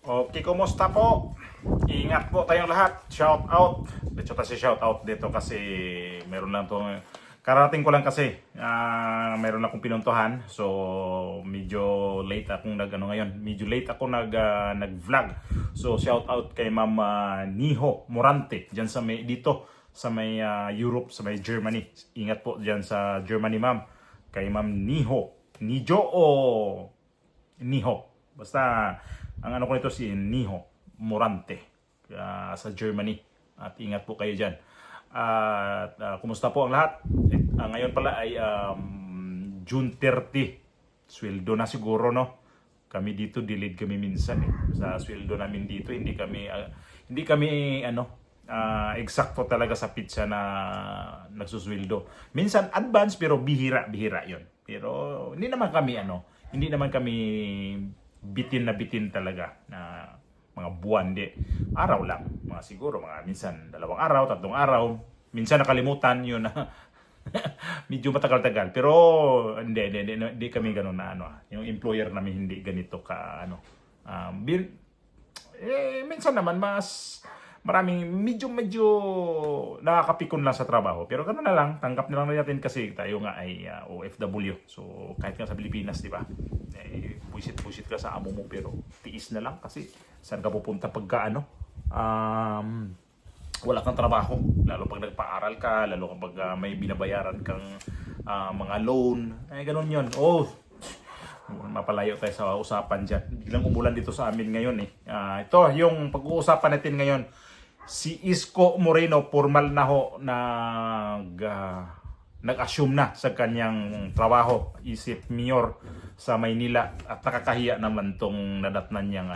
Okay, kumusta po? Ingat po tayong lahat. Shout out. Dito kasi shout out dito kasi meron lang to. Karating ko lang kasi meron akong pinuntuhan. So medyo late akong ngayon. Medyo late ako nag-vlog. So shout out kay Ma'am Niho Morante diyan sa may dito sa may Europe, sa may Germany. Ingat po diyan sa Germany, ma'am. Kay Ma'am Niho. Nijo o Niho. Basta ang ano ko nito si Niho Morante sa Germany. At ingat po kayo dyan. At kumusta po ang lahat? Ngayon pala ay June 30. Sweldo na siguro, no? Kami dito delayed kami minsan sa sweldo namin dito. Hindi kami eksakto talaga sa pizza na nagsusweldo. Minsan advance pero bihira 'yon. Pero hindi naman kami bitin na bitin talaga na mga buwan, di araw lang, siguro minsan 2 araw, 3 araw, minsan nakalimutan yun na medyo matagal-tagal, pero hindi kami ganoon na yung employer namin hindi ganito ka minsan naman medyo nakakapikon lang sa trabaho. Pero gano'n na lang, tanggap na lang natin kasi tayo nga ay OFW. So kahit nga sa Pilipinas, di ba? Pusit ka sa amo mo pero tiis na lang kasi saan ka pupunta pagka wala kang trabaho. Lalo pag nagpaaral ka, lalo kapag may binabayaran kang mga loan. Gano'n yun. Mapalayo tayo sa usapan dyan. Biglang umulan dito sa amin ngayon ito yung pag-uusapan natin ngayon. Si Isko Moreno formal na nag-assume na sa kanyang trabaho, isip mayor sa Maynila, at nakakahiya naman tong nadatnan niyang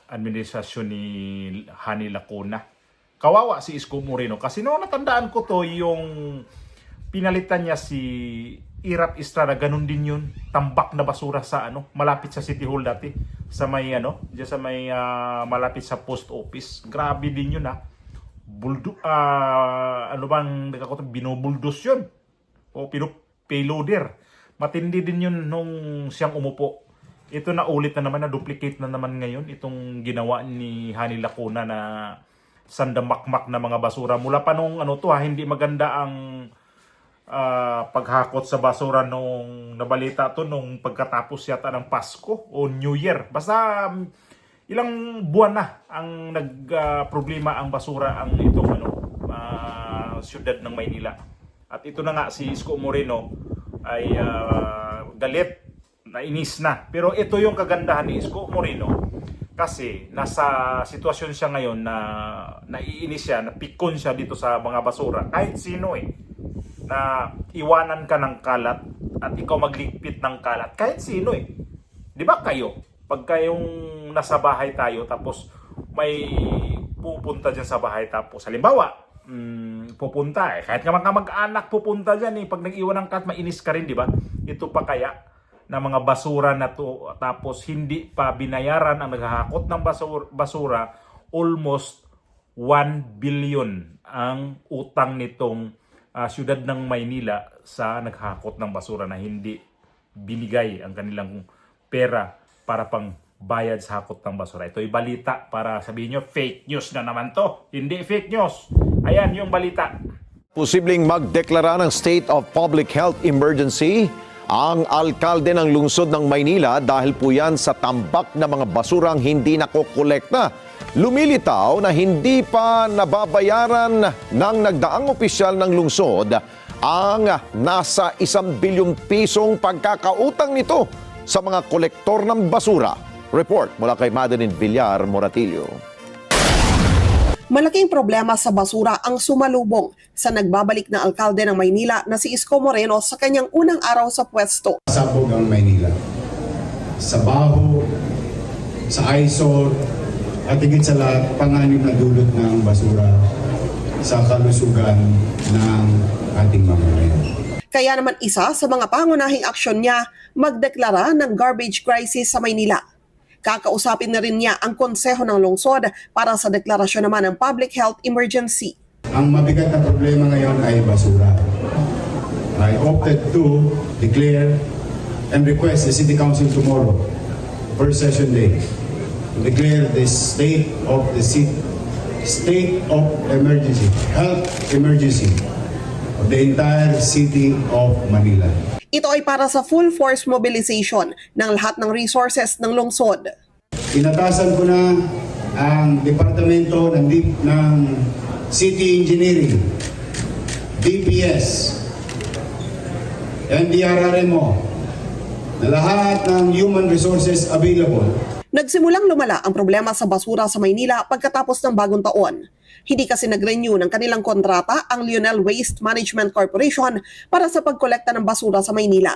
administrasyon ni Hani Lacuna. Kawawa si Isko Moreno kasi natandaan ko to yung pinalitan niya si Irap Estrada, ganun din yun. Tambak na basura sa malapit sa City Hall dati. Sa may diyan sa may malapit sa post office. Grabe din yun binobuldos yun. O payloader. Matindi din yun nung siyang umupo. Ito na ulit na naman, na duplicate na naman ngayon itong ginawa ni Hani Lacuna na sandamakmak na mga basura. Mula pa nung hindi maganda ang paghakot sa basura nung nabalita to nung pagkatapos yata ng Pasko o New Year. Basta ilang buwan na ang nagproblema ang basura ang itong siyudad ng Maynila. At ito na nga si Isko Moreno ay galit, nainis na. Pero ito yung kagandahan ni Isko Moreno kasi nasa sitwasyon siya ngayon na naiinis siya, napikon siya dito sa mga basura. Kahit sino na iwanan ka ng kalat at ikaw magligpit ng kalat. Kahit sino Di ba kayo? Pag kayong nasa bahay tayo tapos may pupunta dyan sa bahay tapos halimbawa, pupunta kahit nga mag-anak pupunta dyan pag nag-iwan ng kalat, mainis ka rin, di ba? Ito pa kaya na mga basura na to tapos hindi pa binayaran ang naghahakot ng basura, almost 1 billion ang utang nitong siyudad ng Maynila sa naghakot ng basura na hindi binigay ang kanilang pera para pang bayad sa hakot ng basura. Ito'y balita para sabihin nyo, fake news na naman to. Hindi fake news. Ayan yung balita. Posibleng magdeklara ng State of Public Health Emergency ang alkalde ng lungsod ng Maynila dahil po yan sa tambak na mga basurang hindi nakokolekta. Lumilitaw na hindi pa nababayaran ng nagdaang opisyal ng lungsod ang nasa 1 bilyong pisong pagkakautang nito sa mga kolektor ng basura. Report mula kay Madeline Villar Moratillo. Malaking problema sa basura ang sumalubong sa nagbabalik na alkalde ng Maynila na si Isko Moreno sa kanyang unang araw sa pwesto. Sabog ang Maynila. Sa baho, sa eyesore, at higit sa lahat, panganib na dulot ng basura sa kalusugan ng ating mamamayan. Kaya naman isa sa mga pangunahing aksyon niya, magdeklara ng garbage crisis sa Maynila. Kakausapin na rin niya ang konseho ng lungsod para sa deklarasyon naman ng public health emergency. Ang mabigat na problema ngayon ay basura. I opted to declare and request the City Council tomorrow first session day, to declare the state of emergency, health emergency of the entire city of Manila. Ito ay para sa full force mobilization ng lahat ng resources ng lungsod. Inatasan ko na ang Departamento ng City Engineering, DPS, NDRRMO, na lahat ng human resources available. Nagsimulang lumala ang problema sa basura sa Maynila pagkatapos ng bagong taon. Hindi kasi nag-renew ng kanilang kontrata ang Lionel Waste Management Corporation para sa pagkolekta ng basura sa Maynila.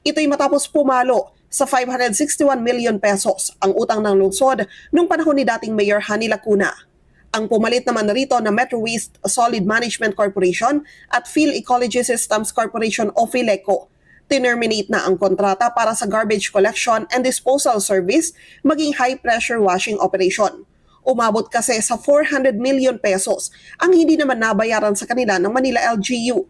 Ito'y matapos pumalo sa 561 million pesos ang utang ng lungsod noong panahon ni dating Mayor Hani Lacuna. Ang pumalit naman narito na Metro Waste Solid Management Corporation at Phil Ecology Systems Corporation o PhilEco. Tinerminate na ang kontrata para sa garbage collection and disposal service maging high-pressure washing operation. Umabot kasi sa 400 million pesos ang hindi naman nabayaran sa kanila ng Manila LGU.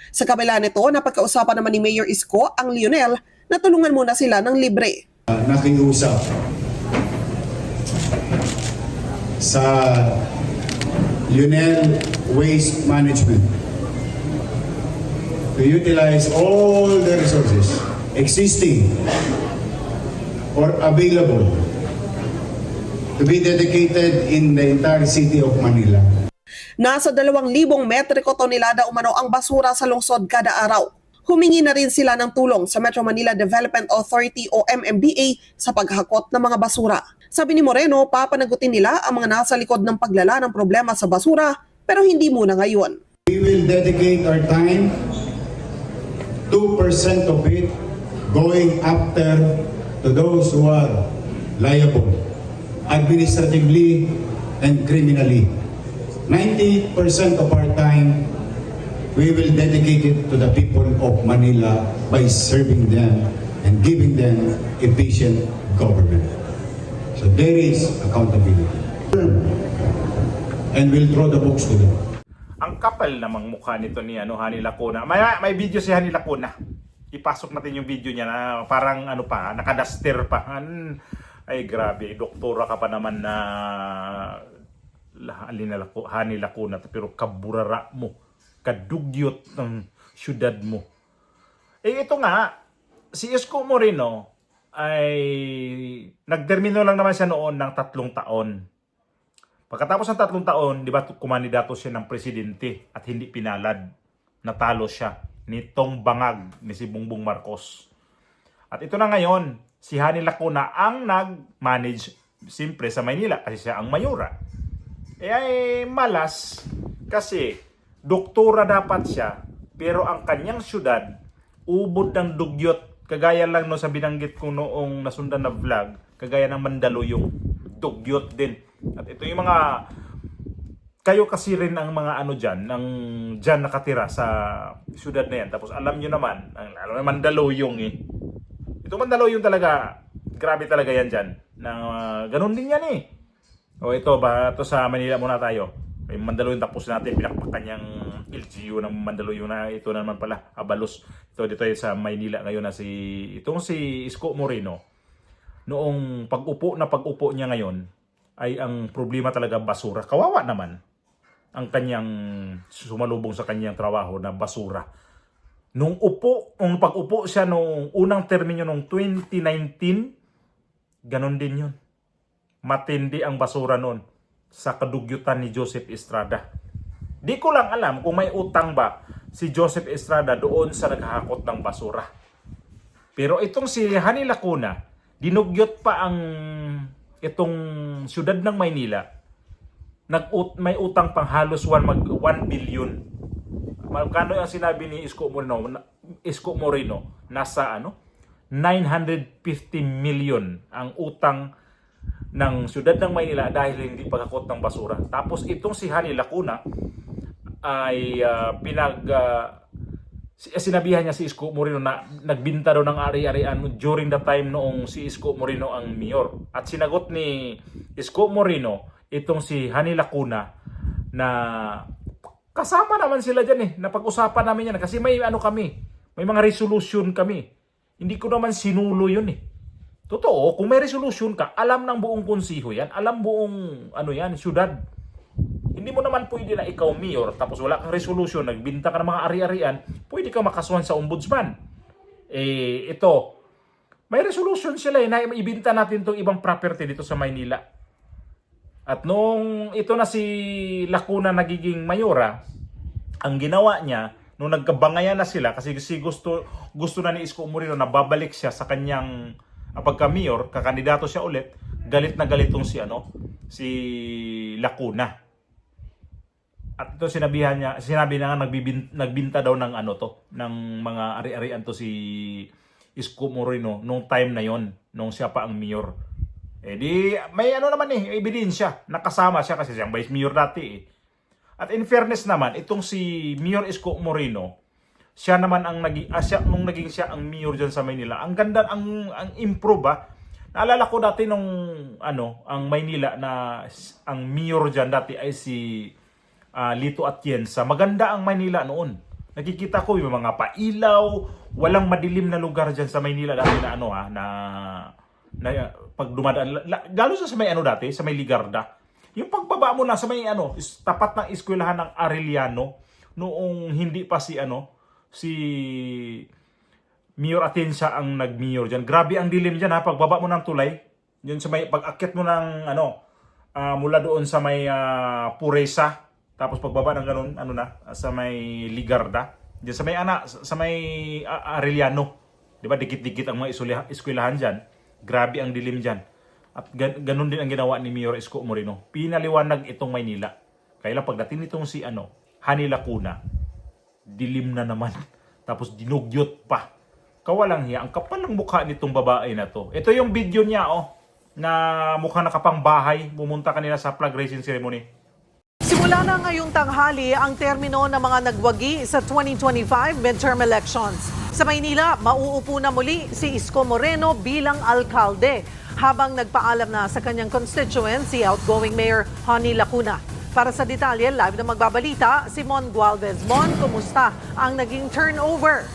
Sa kabila nito, napagkausapan naman ni Mayor Isko ang Lionel na tulungan muna sila ng libre. Nakiusap sa Lionel Waste Management to utilize all the resources existing or available to be dedicated in the entire city of Manila. Nasa 2,000 metriko tonelada umano ang basura sa lungsod kada araw. Humingi na rin sila ng tulong sa Metro Manila Development Authority o MMDA sa paghakot ng mga basura. Sabi ni Moreno, papanagutin nila ang mga nasa likod ng paglala ng problema sa basura pero hindi muna ngayon. We will dedicate our time, 2% of it going after to those who are liable administratively and criminally. 90% of our time we will dedicate it to the people of Manila by serving them and giving them efficient government. So there is accountability. And we'll throw the books to them. Ang kapal namang mukha nito ni Hani Lacuna. May video si Hani Lacuna. Ipasok natin yung video niya na parang nakadaster pa. Ay grabe, doktora ka pa naman na Hani Lacuna, pero kaburara mo, kadugyot ng syudad mo. Ito nga, si Isko Moreno ay nagtermino lang naman siya noon ng 3 taon. Pagkatapos ng 3 taon, di ba, kumandidato siya ng presidente at hindi pinalad. Natalo siya nitong bangag ni si Bongbong Marcos. At ito na ngayon, si Hani Lacuna ang nag-manage siyempre sa Maynila kasi siya ang mayora. Ay malas kasi doktora dapat siya pero ang kanyang syudad ubod ng dugyot kagaya lang no sa binanggit ko noong nasundan na vlog, kagaya ng Mandaluyong, dugyot din. At ito yung mga kayo kasi rin ang mga dyan nakatira sa syudad na yan. Tapos alam nyo naman, Mandaluyong Ito Mandaluyong talaga, grabe talaga yan dyan. Ganun din yan O ito sa Manila muna tayo. May Mandaluyong tapos natin, pinakpakan niyang LGU ng Mandaluyong na ito naman pala, Abalos. Ito dito sa Maynila ngayon na si Isko Moreno. Noong pag-upo niya ngayon, ay ang problema talaga basura. Kawawa naman ang kanyang sumalubong sa kanyang trabaho na basura. Nung pag-upo siya nung unang termino nung 2019, ganon din yun. Matindi ang basura noon sa kadugyutan ni Joseph Estrada. Di ko lang alam kung may utang ba si Joseph Estrada doon sa naghahakot ng basura. Pero itong si Hani Lacuna, dinugyot pa itong syudad ng Maynila. May utang pang halos 1 billion. Magkano ang sinabi ni Isko Moreno? Nasa 950 million ang utang ng syudad ng Maynila dahil hindi paghakot ng basura. Tapos itong si Hani Lacuna ay sinabihan niya si Isko Moreno na nagbinta daw ng ari-arian during the time noong si Isko Moreno ang mayor. At sinagot ni Isko Moreno itong si Hani Lacuna na kasama naman sila dyan napag-usapan namin yan kasi may may mga resolution kami. Hindi ko naman sinulo yun Totoo, kung may resolution ka, alam ng buong konsiho yan, alam buong syudad. Hindi mo naman pwede na ikaw mayor, tapos wala kang resolution, nagbinta ka ng mga ari-arian, pwede ka makasuhan sa ombudsman. Ito, may resolution sila na ibinta natin itong ibang property dito sa Maynila. At nung ito na si Lacuna nagiging mayora, ang ginawa niya, nung nagkabangayan na sila, kasi gusto na ni Isko Moreno na babalik siya sa kanyang pagka-mayor, kakandidato siya ulit, galit na galit tong si Lacuna. At ito sinabi na nga nagbinta daw ng ng mga ari-arian to si Isko Moreno nung time na yon, nung siya pa ang mayor. Di may naman ebidensya, nakasama siya kasi siyang vice mayor dati . At in fairness naman, itong si Mayor Isko Moreno, siya naman ang nung naging siya ang mayor diyan sa Maynila. Ang ganda, ang improve . Naalala ko dati nung ang Maynila na ang mayor diyan dati ay si Lito Atienza. Maganda ang Maynila noon. Nakikita ko yung mga pailaw, walang madilim na lugar diyan sa Maynila dati na pag dumadaan, lalo sa may dati, sa may Ligarda. Yung pagbaba mo na sa may tapat ng eskwelahan ng Arellano, noong hindi pa si Mayor Atienza ang nag-mayor diyan. Grabe ang dilim diyan pagbaba mo ng tulay. Yun sa may pag-akyat mo ng mula doon sa may Puresa, tapos pagbaba ng ganun sa may Ligarda, diyan sa may Arellano. 'Di ba dikit-dikit ang mga eskwelahan diyan. Grabe ang dilim diyan. At ganun din ang ginawa ni Mayor Isko Moreno. Pinaliwanag itong Maynila. Kaya lang pagdating nitong si Hani Lacuna, dilim na naman. Tapos dinugyot pa. Kawalang hiya. Ang kapal ng mukha nitong babae na to. Ito yung video niya na mukhang nakapangbahay. Pumunta kanina sa flag raising ceremony. Simula na ngayong tanghali ang termino ng mga nagwagi sa 2025 midterm elections. Sa Maynila, mauupo na muli si Isko Moreno bilang alkalde habang nagpaalam na sa kanyang constituent si outgoing Mayor Hani Lacuna. Para sa detalye, live na magbabalita si Mon Gualvez. Mon, kumusta ang naging turnover?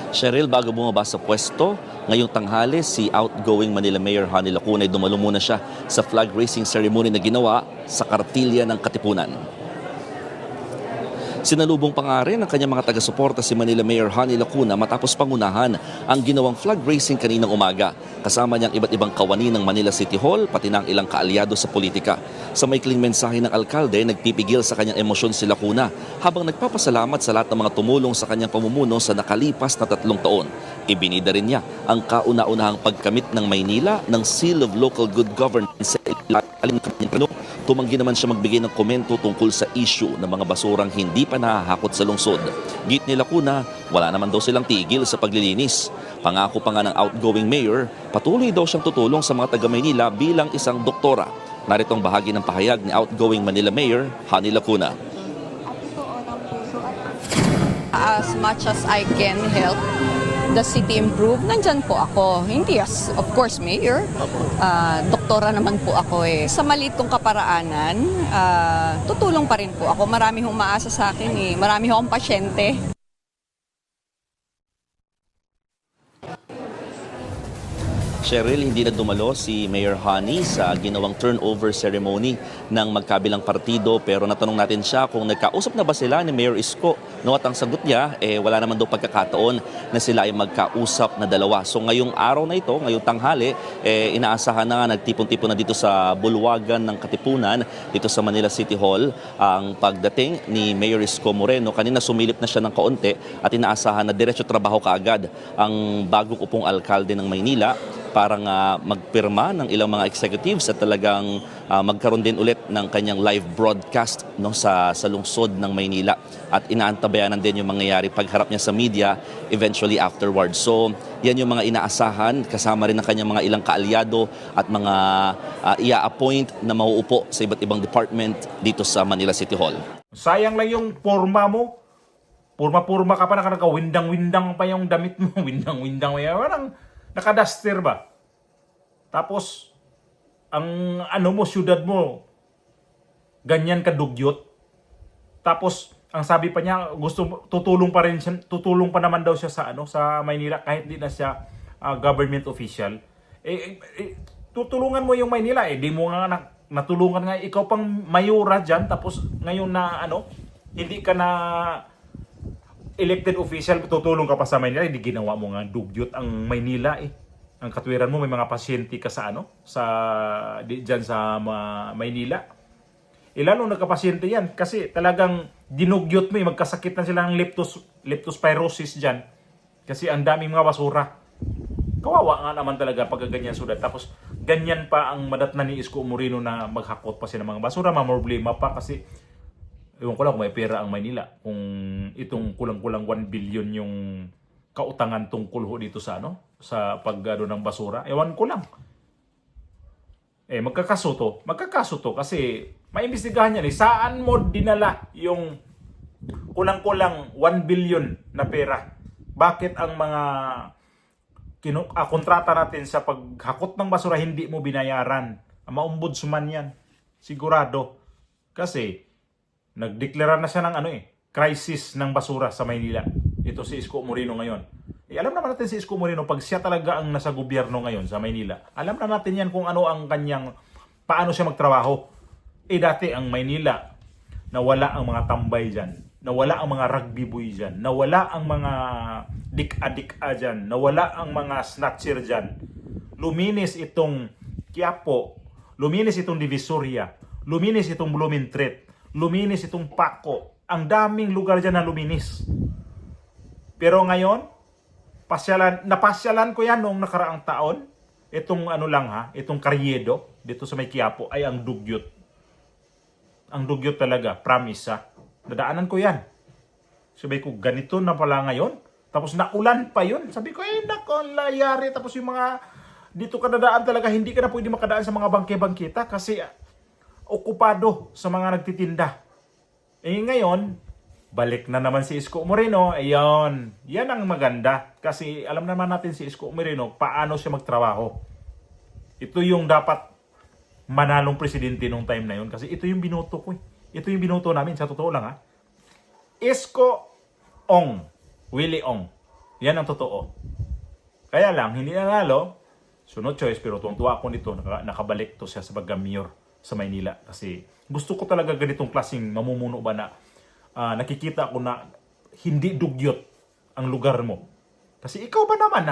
Cheryl, bago bumaba sa pwesto, ngayong tanghali si outgoing Manila Mayor Hani Lacuna ay dumalo muna siya sa flag raising ceremony na ginawa sa Kartilya ng Katipunan. Sinalubong pa nga rin ng kanyang mga taga-suporta si Manila Mayor Hani Lacuna matapos pangunahan ang ginawang flag raising kaninang umaga. Kasama niyang iba't ibang kawani ng Manila City Hall, pati ng ilang kaalyado sa politika. Sa maikling mensahe ng alkalde, nagpipigil sa kanyang emosyon si Lacuna habang nagpapasalamat sa lahat ng mga tumulong sa kanyang pamumuno sa nakalipas na 3 taon. Ibinida rin niya ang kauna-unahang pagkamit ng Maynila ng Seal of Local Good Governance sa ilalim ng kanyang plano. Tumanggi naman siya magbigay ng komento tungkol sa issue ng mga basurang hindi pa nahahakot sa lungsod. Git ni Lacuna, wala naman daw silang tigil sa paglilinis. Pangako pa nga ng outgoing mayor, patuloy daw siyang tutulong sa mga taga-Maynila bilang isang doktora. Narito ang bahagi ng pahayag ni outgoing Manila Mayor Hani Lacuna. As much as I can help the city improve, nandyan po ako. Hindi as, of course, mayor. Doktora naman po ako . Sa maliit kong kaparaanan, tutulong pa rin po ako. Marami hong umaasa sa akin . Marami hong pasyente. Cheryl, hindi na dumalo si Mayor Hani sa ginawang turnover ceremony ng magkabilang partido, pero natanong natin siya kung nagkausap na ba sila ni Mayor Isko. No, at ang sagot niya, wala naman daw pagkakataon na sila ay magkausap na dalawa. So ngayong araw na ito, ngayong tanghali, inaasahan na nga, nagtipon-tipon na dito sa bulwagan ng Katipunan, dito sa Manila City Hall, ang pagdating ni Mayor Isko Moreno. Kanina sumilip na siya ng kaunti at inaasahan na diretso trabaho kaagad ang bagong upong alkalde ng Maynila para nga magpirma ng ilang mga executives at talagang magkaroon din ulit ng kanyang live broadcast sa lungsod ng Maynila. At inaantabayanan din yung mangyayari pagharap niya sa media eventually afterwards. So yan yung mga inaasahan, kasama rin ng kanyang mga ilang kaalyado at mga ia-appoint na mauupo sa iba't ibang department dito sa Manila City Hall. Sayang lang yung forma mo. Purma-purma ka pa, naka-windang-windang pa yung damit mo. Windang-windang. Parang naka-duster ba? Tapos, ang syudad mo, ganyan kadugyot. Tapos, ang sabi pa niya, tutulong pa naman daw siya sa Maynila kahit di na siya government official. Tutulungan mo yung Maynila, di mo nga natulungan nga ikaw pang mayora diyan, tapos ngayon na hindi ka na elected official, tutulong ka pa sa Maynila, hindi ginawa mo nga dugyot ang Maynila Ang katwiran mo, may mga pasyente ka diyan sa Maynila. Lalo nagkapasyente yan kasi talagang dinugyot mo, magkasakit na sila ng leptospirosis diyan kasi ang daming mga basura. Kawawa nga naman talaga pag ganyan sudat. Tapos ganyan pa ang madatnan ni Isko Moreno na maghakot pa sila ng mga basura, problema pa kasi ewan ko lang kung may pera ang Maynila. Kung itong kulang-kulang 1 billion yung kautangan tungkol dito sa ng basura. Ewan ko lang. Magkakaso to kasi maimbestigahan yan. Saan mo dinala yung kulang-kulang 1 billion na pera? Bakit ang mga kontrata natin sa paghakot ng basura hindi mo binayaran? Ang maombudsman yan. Sigurado. Kasi nagdeklara na siya ng crisis ng basura sa Maynila. Ito si Isko Moreno ngayon. Alam naman natin si Isko Moreno, pag siya talaga ang nasa gobyerno ngayon sa Maynila, alam na natin yan kung ano ang paano siya magtrabaho. Dati ang Maynila, nawala ang mga tambay dyan, nawala ang mga rugby boy dyan, nawala ang mga dik-a-dik-a dyan, nawala ang mga snatcher dyan. Luminis itong Quiapo, luminis itong Divisoria, luminis itong Blumentritt, luminis itong Paco. Ang daming lugar dyan na luminis. Pero ngayon, napasyalan ko yan noong nakaraang taon. Itong itong Carriedo, dito sa may Quiapo, ay ang dugyot. Ang dugyot talaga, promise Nadaanan ko yan. Sabi ko, ganito na pala ngayon. Tapos naulan pa yun. Sabi ko, nako, layari. Tapos yung mga, dito ka nadaan talaga, hindi ka na pwede makadaan sa mga bangke-bangkita kasi okupado sa mga nagtitinda. Ngayon, balik na naman si Isko Moreno. Ayun, yan ang maganda. Kasi alam naman natin si Isko Moreno, paano siya magtrabaho. Ito yung dapat manalong presidente nung time na yun. Kasi ito yung binoto ko. Ito yung binoto namin, sa totoo lang Isko Ong. Willie Ong. Yan ang totoo. Kaya lang, hindi nanalo. Sunod choice, pero tuwang-tuwa ako nito. Nakabalik to siya sa pagka-mayor sa Maynila. Kasi gusto ko talaga ganitong klaseng mamumuno ba na nakikita ko na hindi dugyot ang lugar mo. Kasi ikaw ba naman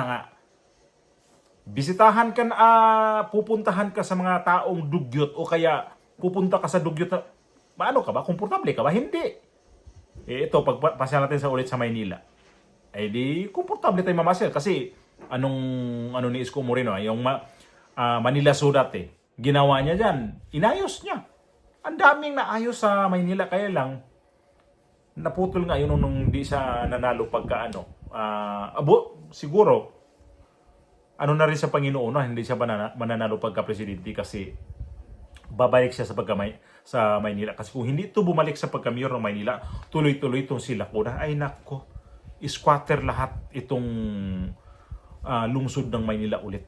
bisitahan ka pupuntahan ka sa mga taong dugyot o kaya pupunta ka sa dugyot na, paano ka ba? Komportable ka ba? Hindi. Ito, pagpasya natin ulit sa Maynila, di komportable tayo mamasyal kasi ano ni Isko Moreno, yung Manila Sudat ginawa niya dyan, inayos niya. Ang daming naayos sa Maynila, kaya lang naputol nga yun nung hindi siya nanalo siguro na rin sa Panginoon hindi siya mananalo pagka-presidente kasi babalik siya sa Maynila. Kasi kung hindi ito bumalik sa pagka-mayor ng Maynila, tuloy-tuloy itong sila ko na, ay nako, squatter lahat itong lungsod ng Maynila ulit.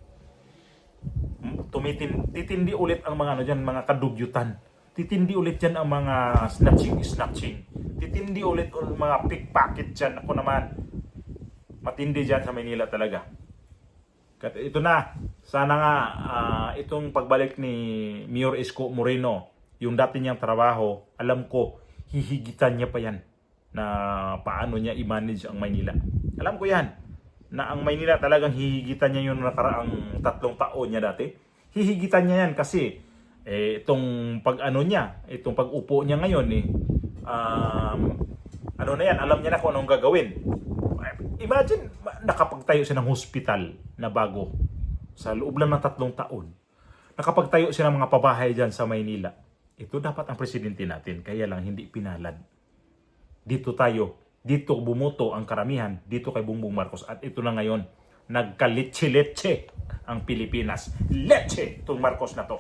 Titindi ulit ang mga mga kadugyutan. Titindi ulit dyan ang mga snatching. Titindi ulit ang mga pickpocket dyan. Ako naman, matindi dyan sa Maynila talaga. Ito na, sana nga itong pagbalik ni Mayor Isko Moreno, yung dati niyang trabaho, alam ko, hihigitan niya pa yan na paano niya i-manage ang Maynila. Alam ko yan, na ang Maynila talagang hihigitan niya yung nakaraang 3 taon niya dati. Hihigitan niya yan kasi itong itong pag-upo niya ngayon na yan, alam niya na kung anong gagawin. Imagine, nakapagtayo siya ng hospital na bago sa loob lang ng 3 taon. Nakapagtayo siya ng mga pabahay dyan sa Maynila. Ito dapat ang presidente natin, kaya lang hindi pinalad. Dito bumuto ang karamihan, dito kay Bongbong Marcos. At ito na ngayon, nagkalitsi-letse ang Pilipinas. Leche itong Marcos na to.